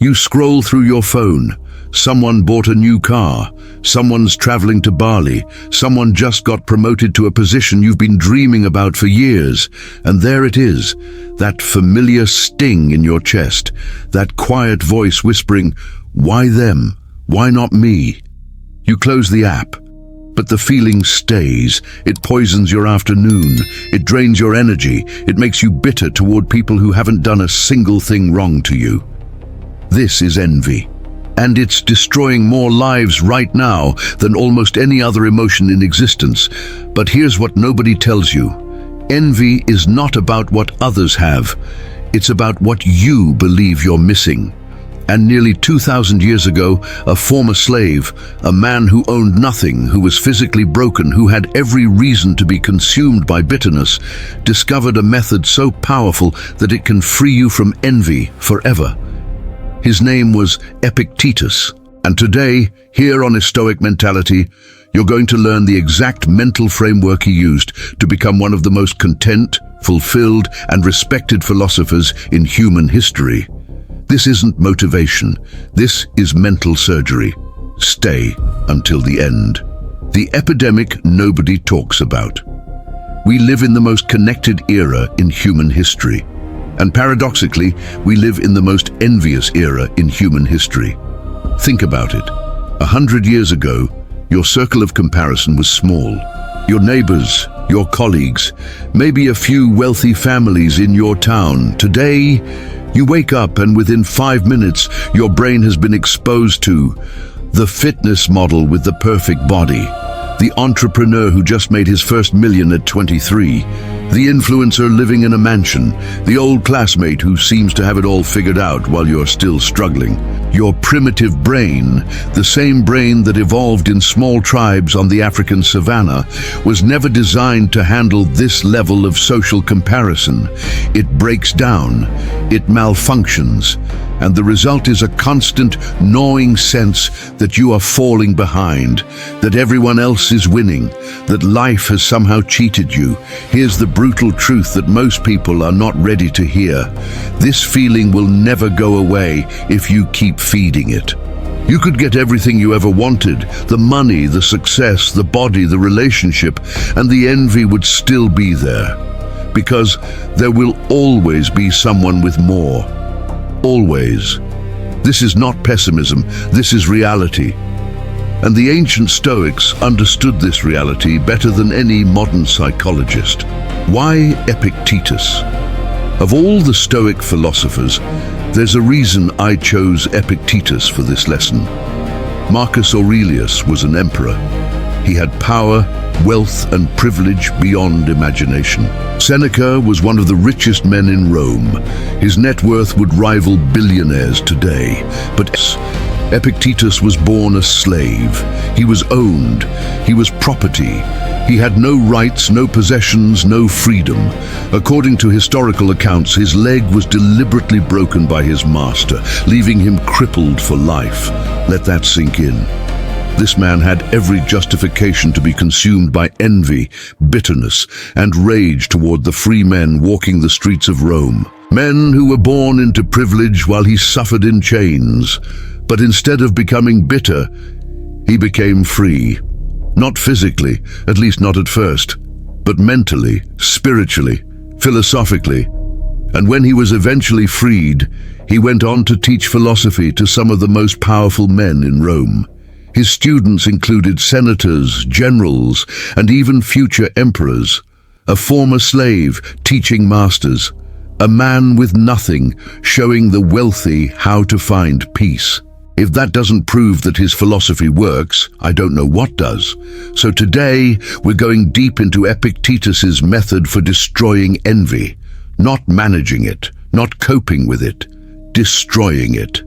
You scroll through your phone. Someone bought a new car. Someone's traveling to Bali. Someone just got promoted to a position you've been dreaming about for years. And there it is, that familiar sting in your chest, that quiet voice whispering, "Why them? Why not me?" You close the app, but the feeling stays. It poisons your afternoon. It drains your energy. It makes you bitter toward people who haven't done a single thing wrong to you. This is envy. And it's destroying more lives right now than almost any other emotion in existence. But here's what nobody tells you. Envy is not about what others have. It's about what you believe you're missing. And nearly 2,000 years ago, a former slave, a man who owned nothing, who was physically broken, who had every reason to be consumed by bitterness, discovered a method so powerful that it can free you from envy forever. His name was Epictetus, and today, here on his Stoic Mentality, you're going to learn the exact mental framework he used to become one of the most content, fulfilled, and respected philosophers in human history. This isn't motivation. This is mental surgery. Stay until the end. The epidemic nobody talks about. We live in the most connected era in human history. And paradoxically, we live in the most envious era in human history. Think about it. 100 years ago, your circle of comparison was small. Your neighbors, your colleagues, maybe a few wealthy families in your town. Today, you wake up and within 5 minutes, your brain has been exposed to the fitness model with the perfect body, the entrepreneur who just made his first million at 23, the influencer living in a mansion, the old classmate who seems to have it all figured out while you're still struggling. Your primitive brain, the same brain that evolved in small tribes on the African savanna, was never designed to handle this level of social comparison. It breaks down, it malfunctions, and the result is a constant gnawing sense that you are falling behind, that everyone else is winning, that life has somehow cheated you. Here's the brutal truth that most people are not ready to hear. This feeling will never go away if you keep feeding it. You could get everything you ever wanted, the money, the success, the body, the relationship, and the envy would still be there. Because there will always be someone with more. Always. This is not pessimism, this is reality. And the ancient Stoics understood this reality better than any modern psychologist. Why Epictetus? Of all the Stoic philosophers, there's a reason I chose Epictetus for this lesson. Marcus Aurelius was an emperor. He had power, wealth, and privilege beyond imagination. Seneca was one of the richest men in Rome. His net worth would rival billionaires today. But Epictetus was born a slave. He was owned. He was property. He had no rights, no possessions, no freedom. According to historical accounts, his leg was deliberately broken by his master, leaving him crippled for life. Let that sink in. This man had every justification to be consumed by envy, bitterness, and rage toward the free men walking the streets of Rome. Men who were born into privilege while he suffered in chains. But instead of becoming bitter, he became free. Not physically, at least not at first, but mentally, spiritually, philosophically. And when he was eventually freed, he went on to teach philosophy to some of the most powerful men in Rome. His students included senators, generals, and even future emperors. A former slave teaching masters. A man with nothing showing the wealthy how to find peace. If that doesn't prove that his philosophy works, I don't know what does. So today, we're going deep into Epictetus's method for destroying envy. Not managing it, not coping with it, destroying it.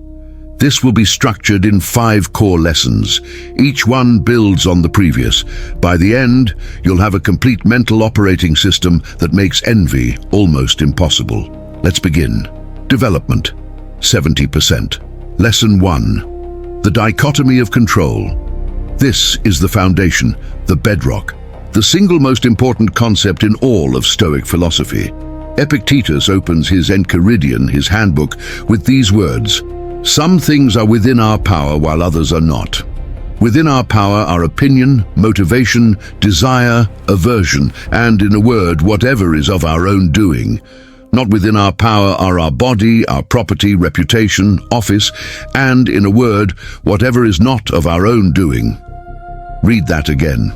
This will be structured in 5 core lessons. Each one builds on the previous. By the end, you'll have a complete mental operating system that makes envy almost impossible. Let's begin. Development, 70%. Lesson 1. The dichotomy of control. This is the foundation, the bedrock, the single most important concept in all of Stoic philosophy. Epictetus opens his Enchiridion, his handbook, with these words: Some things are within our power while others are not. Within our power are opinion, motivation, desire, aversion, and, in a word, whatever is of our own doing. Not within our power are our body, our property, reputation, office, and, in a word, whatever is not of our own doing. Read that again.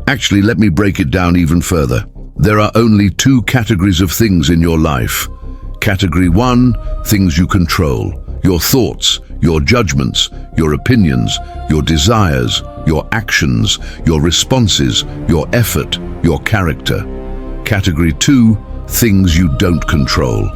Actually, let me break it down even further. There are only two categories of things in your life. Category 1, things you control. Your thoughts, your judgments, your opinions, your desires, your actions, your responses, your effort, your character. Category 2, things you don't control.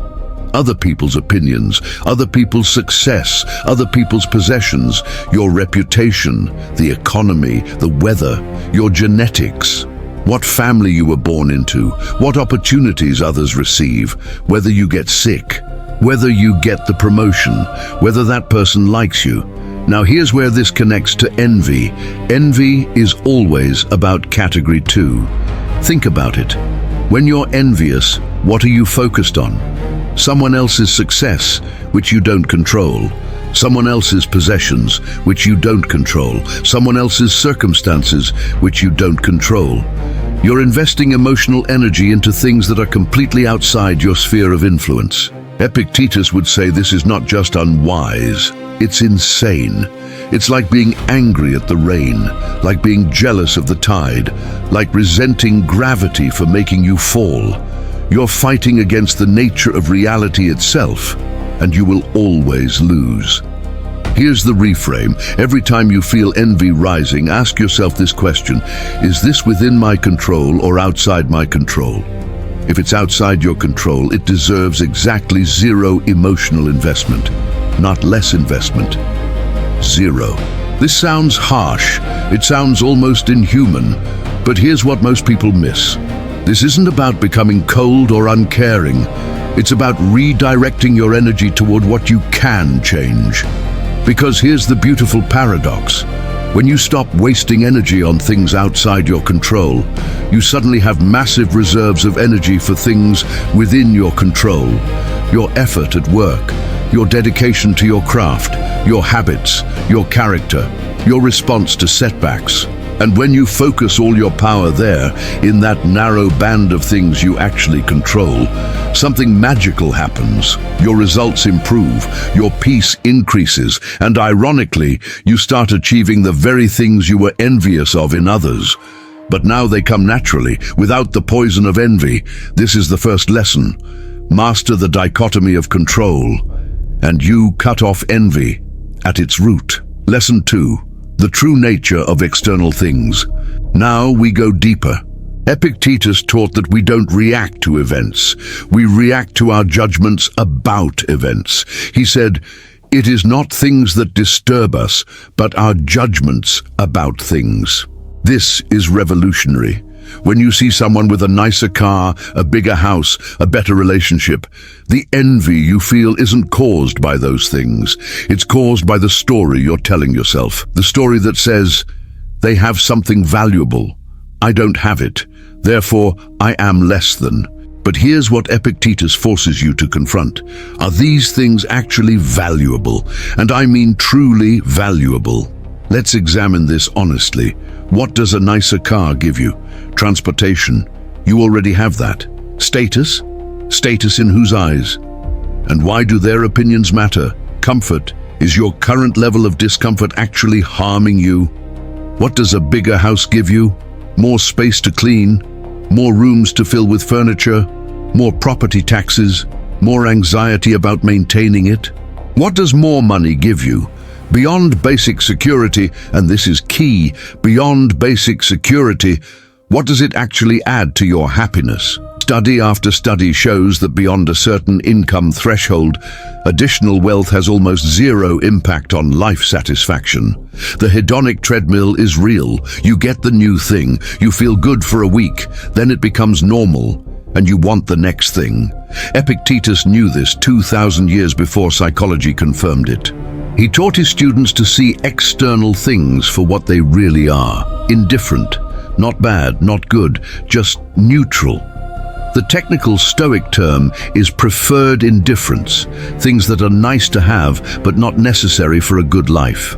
Other people's opinions, other people's success, other people's possessions, your reputation, the economy, the weather, your genetics, what family you were born into, what opportunities others receive, whether you get sick, whether you get the promotion, whether that person likes you. Now here's where this connects to envy. Envy is always about category 2. Think about it. When you're envious, what are you focused on? Someone else's success, which you don't control. Someone else's possessions, which you don't control. Someone else's circumstances, which you don't control. You're investing emotional energy into things that are completely outside your sphere of influence. Epictetus would say this is not just unwise, it's insane. It's like being angry at the rain, like being jealous of the tide, like resenting gravity for making you fall. You're fighting against the nature of reality itself, and you will always lose. Here's the reframe. Every time you feel envy rising, ask yourself this question: is this within my control or outside my control? If it's outside your control, it deserves exactly 0 emotional investment, not less investment. 0. This sounds harsh, it sounds almost inhuman, but here's what most people miss. This isn't about becoming cold or uncaring. It's about redirecting your energy toward what you can change. Because here's the beautiful paradox. When you stop wasting energy on things outside your control, you suddenly have massive reserves of energy for things within your control. Your effort at work, your dedication to your craft, your habits, your character, your response to setbacks. And when you focus all your power there, in that narrow band of things you actually control, something magical happens. Your results improve, your peace increases, and ironically, you start achieving the very things you were envious of in others. But now they come naturally, without the poison of envy. This is the first lesson. Master the dichotomy of control, and you cut off envy at its root. Lesson 2. The true nature of external things. Now we go deeper. Epictetus taught that we don't react to events. We react to our judgments about events. He said, "It is not things that disturb us, but our judgments about things." This is revolutionary. When you see someone with a nicer car, a bigger house, a better relationship, the envy you feel isn't caused by those things. It's caused by the story you're telling yourself. The story that says, they have something valuable. I don't have it. Therefore, I am less than. But here's what Epictetus forces you to confront. Are these things actually valuable? And I mean truly valuable. Let's examine this honestly. What does a nicer car give you? Transportation. You already have that. Status? Status in whose eyes? And why do their opinions matter? Comfort. Is your current level of discomfort actually harming you? What does a bigger house give you? More space to clean? More rooms to fill with furniture? More property taxes? More anxiety about maintaining it? What does more money give you? Beyond basic security, and this is key, beyond basic security, what does it actually add to your happiness? Study after study shows that beyond a certain income threshold, additional wealth has almost 0 impact on life satisfaction. The hedonic treadmill is real. You get the new thing, you feel good for a week, then it becomes normal, and you want the next thing. Epictetus knew this 2,000 years before psychology confirmed it. He taught his students to see external things for what they really are. Indifferent, not bad, not good, just neutral. The technical Stoic term is preferred indifference, things that are nice to have but not necessary for a good life.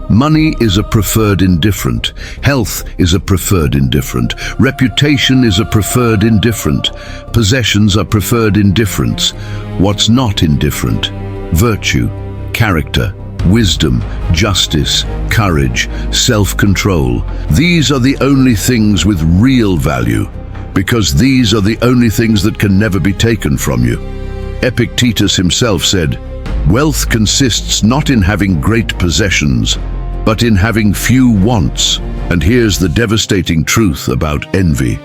Money is a preferred indifferent. Health is a preferred indifferent. Reputation is a preferred indifferent. Possessions are preferred indifferents. What's not indifferent? Virtue, character, wisdom, justice, courage, self-control. These are the only things with real value, because these are the only things that can never be taken from you. Epictetus himself said, "Wealth consists not in having great possessions, but in having few wants." And here's the devastating truth about envy.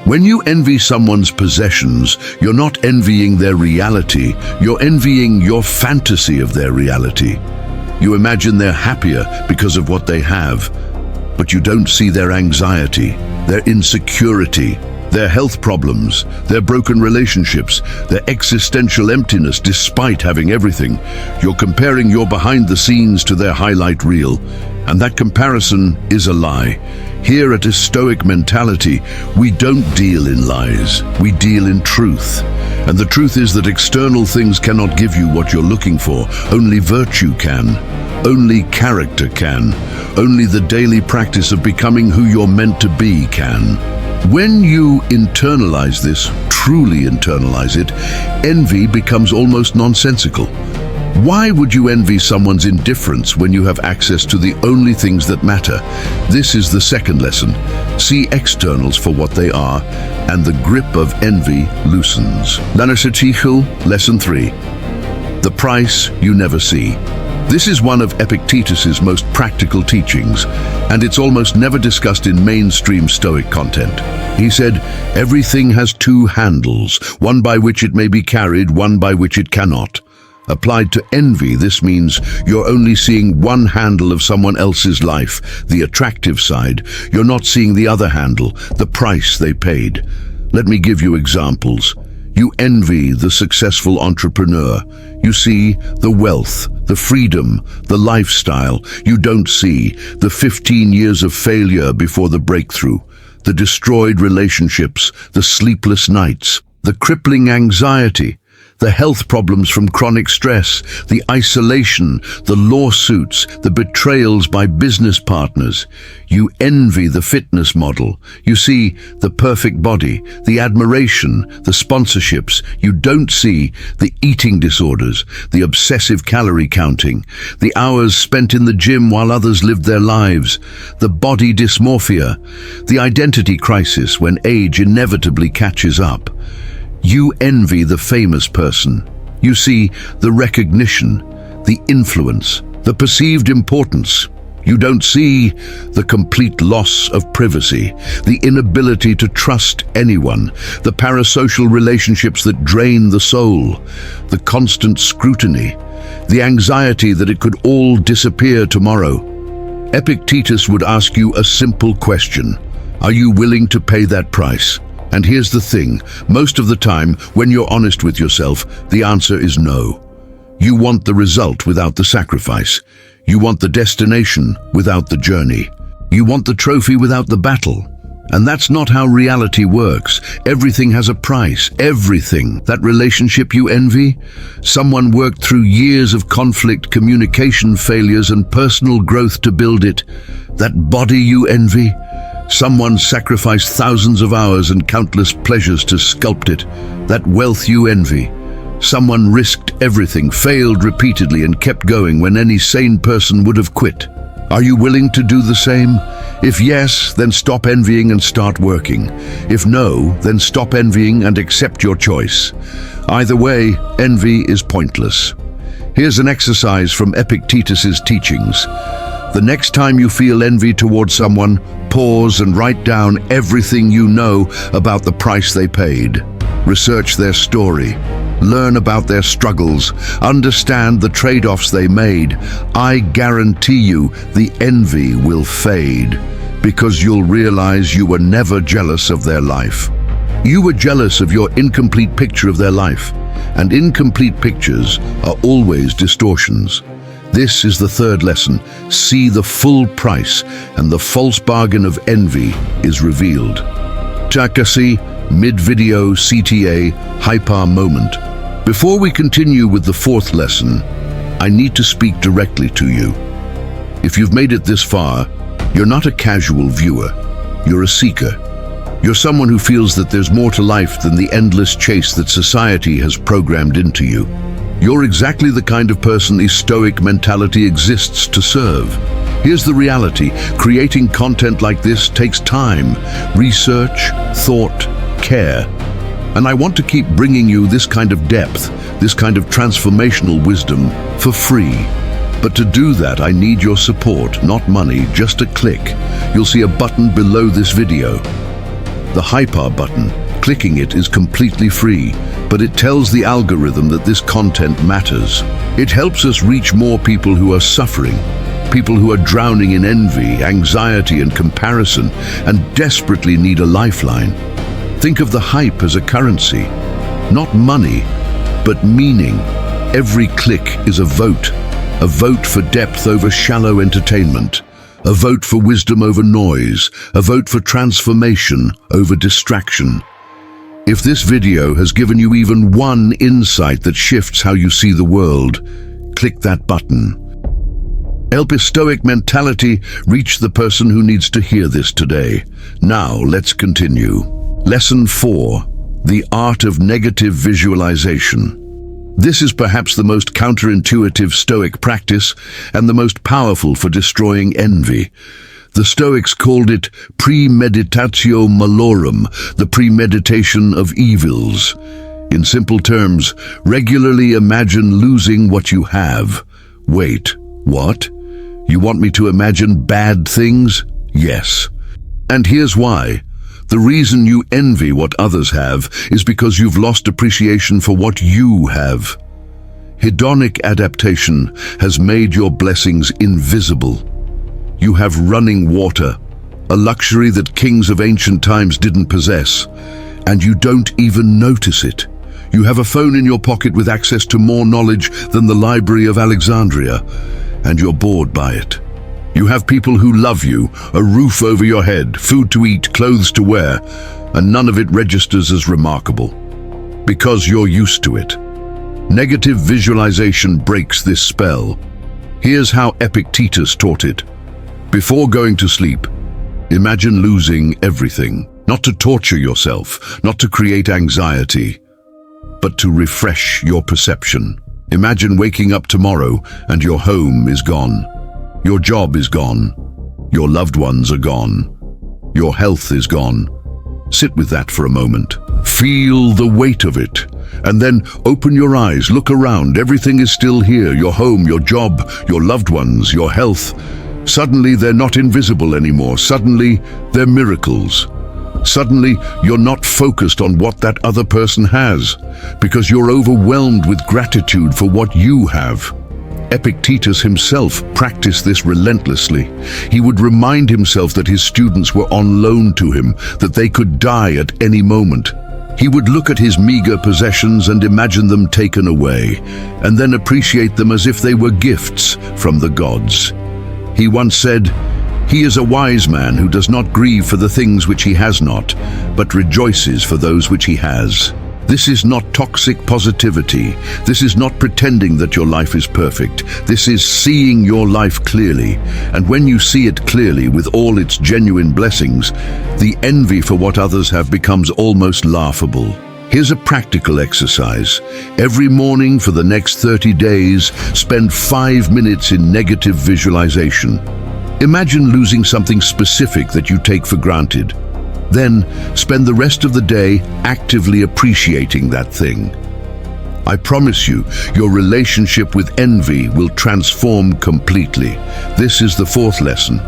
When you envy someone's possessions, you're not envying their reality, you're envying your fantasy of their reality. You imagine they're happier because of what they have, but you don't see their anxiety, their insecurity, their health problems, their broken relationships, their existential emptiness despite having everything. You're comparing your behind the scenes to their highlight reel, and that comparison is a lie. Here at a Stoic mentality, we don't deal in lies, we deal in truth. And the truth is that external things cannot give you what you're looking for. Only virtue can. Only character can. Only the daily practice of becoming who you're meant to be can. When you internalize this, truly internalize it, envy becomes almost nonsensical. Why would you envy someone's indifference when you have access to the only things that matter? This is the second lesson. See externals for what they are, and the grip of envy loosens. Lesson 3. The price you never see. This is one of Epictetus's most practical teachings, and it's almost never discussed in mainstream Stoic content. He said, "Everything has two handles, one by which it may be carried, one by which it cannot." Applied to envy, this means you're only seeing one handle of someone else's life, the attractive side. You're not seeing the other handle, the price they paid. Let me give you examples. You envy the successful entrepreneur. You see the wealth, the freedom, the lifestyle. You don't see the 15 years of failure before the breakthrough, the destroyed relationships, the sleepless nights, the crippling anxiety, the health problems from chronic stress, the isolation, the lawsuits, the betrayals by business partners. You envy the fitness model. You see the perfect body, the admiration, the sponsorships. You don't see the eating disorders, the obsessive calorie counting, the hours spent in the gym while others lived their lives, the body dysmorphia, the identity crisis when age inevitably catches up. You envy the famous person. You see the recognition, the influence, the perceived importance. You don't see the complete loss of privacy, the inability to trust anyone, the parasocial relationships that drain the soul, the constant scrutiny, the anxiety that it could all disappear tomorrow. Epictetus would ask you a simple question. Are you willing to pay that price? And here's the thing, most of the time, when you're honest with yourself, the answer is no. You want the result without the sacrifice. You want the destination without the journey. You want the trophy without the battle. And that's not how reality works. Everything has a price, everything. That relationship you envy? Someone worked through years of conflict, communication failures, and personal growth to build it. That body you envy? Someone sacrificed thousands of hours and countless pleasures to sculpt it. That wealth you envy. Someone risked everything, failed repeatedly, and kept going when any sane person would have quit. Are you willing to do the same? If yes, then stop envying and start working. If no, then stop envying and accept your choice. Either way, envy is pointless. Here's an exercise from Epictetus's teachings. The next time you feel envy towards someone, pause and write down everything you know about the price they paid. Research their story. Learn about their struggles. Understand the trade-offs they made. I guarantee you the envy will fade, because you'll realize you were never jealous of their life. You were jealous of your incomplete picture of their life, and incomplete pictures are always distortions. This is the third lesson. See the full price, and the false bargain of envy is revealed. Chakasi, mid-video CTA hyper moment. Before we continue with the fourth lesson, I need to speak directly to you. If you've made it this far, you're not a casual viewer, you're a seeker. You're someone who feels that there's more to life than the endless chase that society has programmed into you. You're exactly the kind of person the Stoic mentality exists to serve. Here's the reality: creating content like this takes time, research, thought, care. And I want to keep bringing you this kind of depth, this kind of transformational wisdom for free. But to do that, I need your support, not money, just a click. You'll see a button below this video. The hyper button. Clicking it is completely free, but it tells the algorithm that this content matters. It helps us reach more people who are suffering, people who are drowning in envy, anxiety, and comparison, and desperately need a lifeline. Think of the hype as a currency, not money, but meaning. Every click is a vote for depth over shallow entertainment, a vote for wisdom over noise, a vote for transformation over distraction. If this video has given you even one insight that shifts how you see the world, click that button. Help a Stoic mentality reach the person who needs to hear this today. Now, let's continue. Lesson 4. The art of negative visualization. This is perhaps the most counterintuitive Stoic practice and the most powerful for destroying envy. The Stoics called it premeditatio malorum, the premeditation of evils. In simple terms, regularly imagine losing what you have. Wait, what? You want me to imagine bad things? Yes. And here's why. The reason you envy what others have is because you've lost appreciation for what you have. Hedonic adaptation has made your blessings invisible. You have running water, a luxury that kings of ancient times didn't possess, and you don't even notice it. You have a phone in your pocket with access to more knowledge than the Library of Alexandria, and you're bored by it. You have people who love you, a roof over your head, food to eat, clothes to wear, and none of it registers as remarkable, because you're used to it. Negative visualization breaks this spell. Here's how Epictetus taught it. Before going to sleep, imagine losing everything, not to torture yourself, not to create anxiety, but to refresh your perception. Imagine waking up tomorrow and your home is gone. Your job is gone. Your loved ones are gone. Your health is gone. Sit with that for a moment. Feel the weight of it. And then open your eyes, look around. Everything is still here. Your home, your job, your loved ones, your health. Suddenly they're not invisible anymore. Suddenly they're miracles. Suddenly you're not focused on what that other person has, because you're overwhelmed with gratitude for what you have. Epictetus himself practiced this relentlessly. He would remind himself that his students were on loan to him, that they could die at any moment. He would look at his meager possessions and imagine them taken away, and then appreciate them as if they were gifts from the gods. He once said, "He is a wise man who does not grieve for the things which he has not, but rejoices for those which he has." This is not toxic positivity. This is not pretending that your life is perfect. This is seeing your life clearly. And when you see it clearly with all its genuine blessings, the envy for what others have becomes almost laughable. Here's a practical exercise. Every morning for the next 30 days, spend 5 minutes in negative visualization. Imagine losing something specific that you take for granted. Then spend the rest of the day actively appreciating that thing. I promise you, your relationship with envy will transform completely. This is the fourth lesson.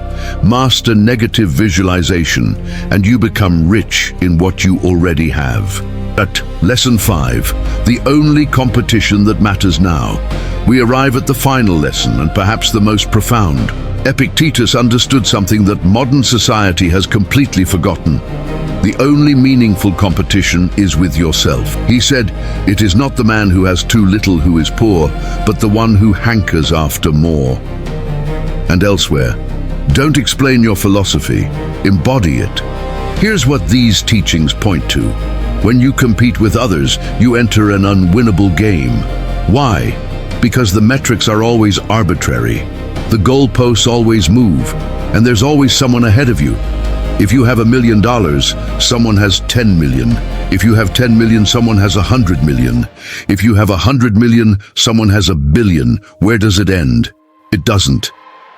Master negative visualization, and you become rich in what you already have. At Lesson 5, the only competition that matters now, we arrive at the final lesson, and perhaps the most profound. Epictetus understood something that modern society has completely forgotten. The only meaningful competition is with yourself. He said, "It is not the man who has too little who is poor, but the one who hankers after more." And elsewhere, don't explain your philosophy, embody it. Here's what these teachings point to. When you compete with others, you enter an unwinnable game. Why? Because the metrics are always arbitrary. The goalposts always move, and there's always someone ahead of you. If you have $1 million, someone has 10 million. If you have 10 million, someone has 100 million. If you have 100 million, someone has 1 billion. Where does it end? It doesn't.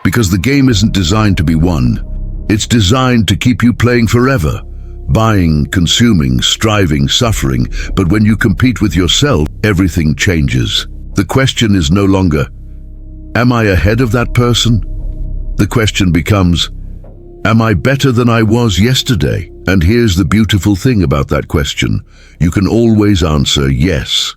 Because the game isn't designed to be won. It's designed to keep you playing forever. Buying, consuming, striving, suffering. But when you compete with yourself, everything changes. The question is no longer, am I ahead of that person? The question becomes, am I better than I was yesterday? And here's the beautiful thing about that question. You can always answer yes.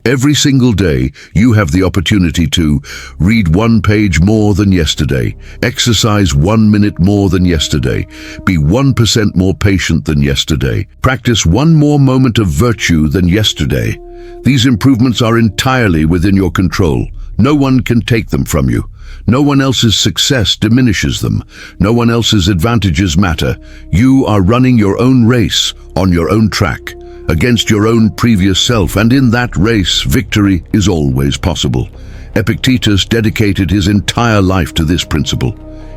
Every single day, you have the opportunity to read 1 page more than yesterday, exercise 1 minute more than yesterday, be 1% more patient than yesterday, practice 1 more moment of virtue than yesterday. These improvements are entirely within your control. No one can take them from you. No one else's success diminishes them. No one else's advantages matter. You are running your own race on your own track, against your own previous self, and in that race, victory is always possible. Epictetus dedicated his entire life to this principle.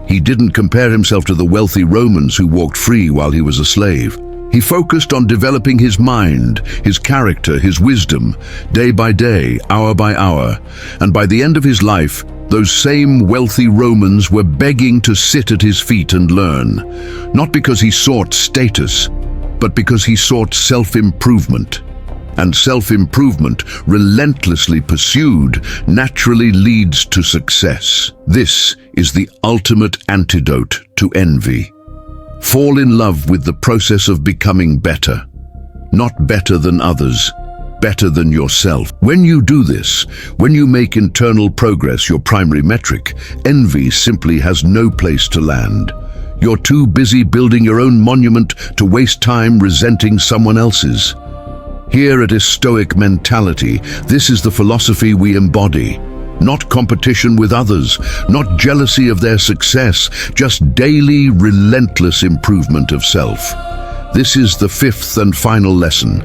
He didn't compare himself to the wealthy Romans who walked free while he was a slave. He focused on developing his mind, his character, his wisdom, day by day, hour by hour. And by the end of his life, those same wealthy Romans were begging to sit at his feet and learn, not because he sought status, but because he sought self-improvement. And self-improvement, relentlessly pursued, naturally leads to success. This is the ultimate antidote to envy. Fall in love with the process of becoming better. Not better than others, better than yourself. When you do this, when you make internal progress your primary metric, envy simply has no place to land. You're too busy building your own monument to waste time resenting someone else's. Here at Stoic mentality, this is the philosophy we embody. Not competition with others, not jealousy of their success, just daily, relentless improvement of self. This is the 5th and final lesson.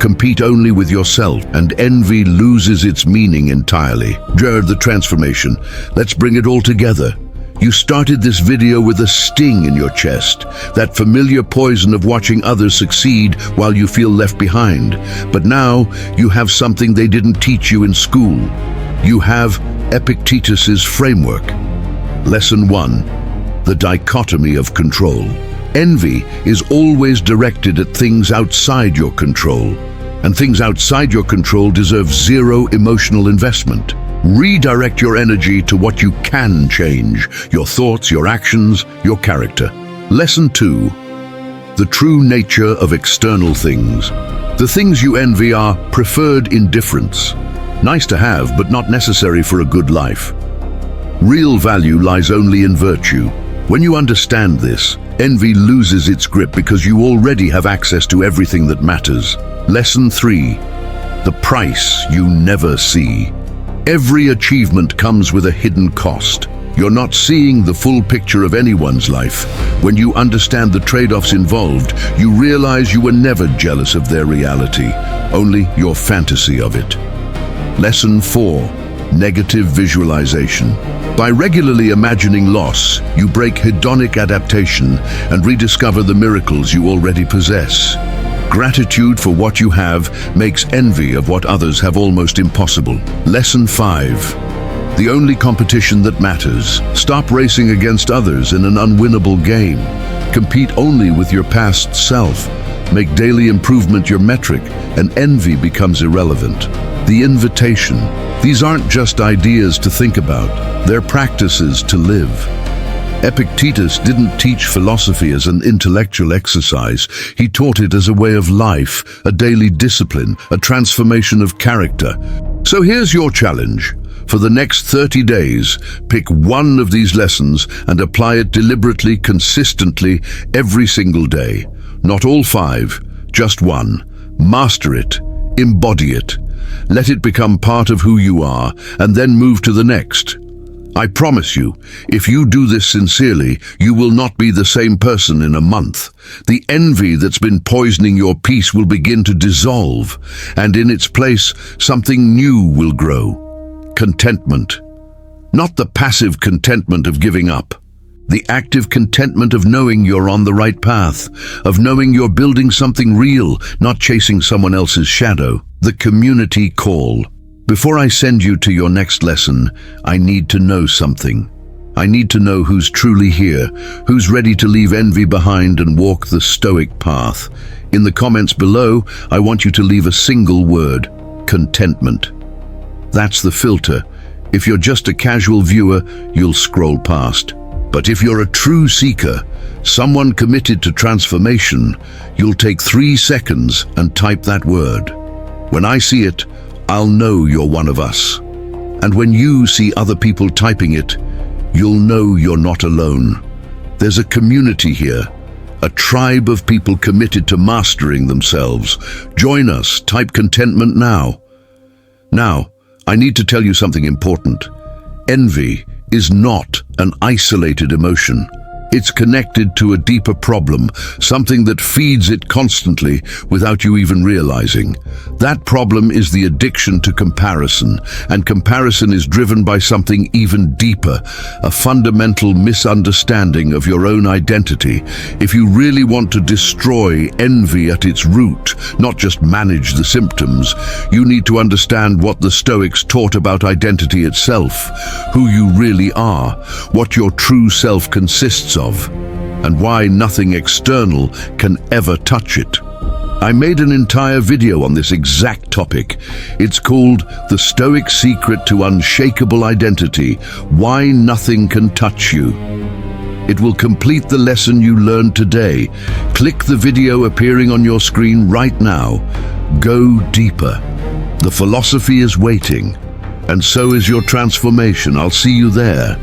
Compete only with yourself, and envy loses its meaning entirely. Jared, the transformation. Let's bring it all together. You started this video with a sting in your chest, that familiar poison of watching others succeed while you feel left behind. But now you have something they didn't teach you in school. You have Epictetus's framework. Lesson 1, the dichotomy of control. Envy is always directed at things outside your control, and things outside your control deserve zero emotional investment. Redirect your energy to what you can change, your thoughts, your actions, your character. Lesson 2, the true nature of external things. The things you envy are preferred indifference. Nice to have, but not necessary for a good life. Real value lies only in virtue. When you understand this, envy loses its grip because you already have access to everything that matters. Lesson 3, the price you never see. Every achievement comes with a hidden cost. You're not seeing the full picture of anyone's life. When you understand the trade-offs involved, you realize you were never jealous of their reality, only your fantasy of it. Lesson 4, negative visualization. By regularly imagining loss, you break hedonic adaptation and rediscover the miracles you already possess. Gratitude for what you have makes envy of what others have almost impossible. Lesson 5, the only competition that matters. Stop racing against others in an unwinnable game. Compete only with your past self. Make daily improvement your metric, and envy becomes irrelevant. The invitation. These aren't just ideas to think about, they're practices to live. Epictetus didn't teach philosophy as an intellectual exercise. He taught it as a way of life, a daily discipline, a transformation of character. So here's your challenge. For the next 30 days, pick one of these lessons and apply it deliberately, consistently, every single day. Not all 5, just one. Master it, embody it. Let it become part of who you are, and then move to the next. I promise you, if you do this sincerely, you will not be the same person in a month. The envy that's been poisoning your peace will begin to dissolve, and in its place, something new will grow. Contentment. Not the passive contentment of giving up. The active contentment of knowing you're on the right path, of knowing you're building something real, not chasing someone else's shadow. The community call. Before I send you to your next lesson, I need to know something. I need to know who's truly here, who's ready to leave envy behind and walk the Stoic path. In the comments below, I want you to leave a single word: contentment. That's the filter. If you're just a casual viewer, you'll scroll past. But if you're a true seeker, someone committed to transformation, you'll take 3 seconds and type that word. When I see it, I'll know you're one of us. And when you see other people typing it, you'll know you're not alone. There's a community here, a tribe of people committed to mastering themselves. Join us, type contentment now. Now, I need to tell you something important. Envy is not an isolated emotion. It's connected to a deeper problem, something that feeds it constantly without you even realizing. That problem is the addiction to comparison, and comparison is driven by something even deeper, a fundamental misunderstanding of your own identity. If you really want to destroy envy at its root, not just manage the symptoms, you need to understand what the Stoics taught about identity itself, who you really are, what your true self consists of, and why nothing external can ever touch it. I made an entire video on this exact topic. It's called The Stoic Secret to Unshakable Identity: Why Nothing Can Touch You. It will complete the lesson you learned today. Click the video appearing on your screen right now. Go deeper. The philosophy is waiting, and so is your transformation. I'll see you there.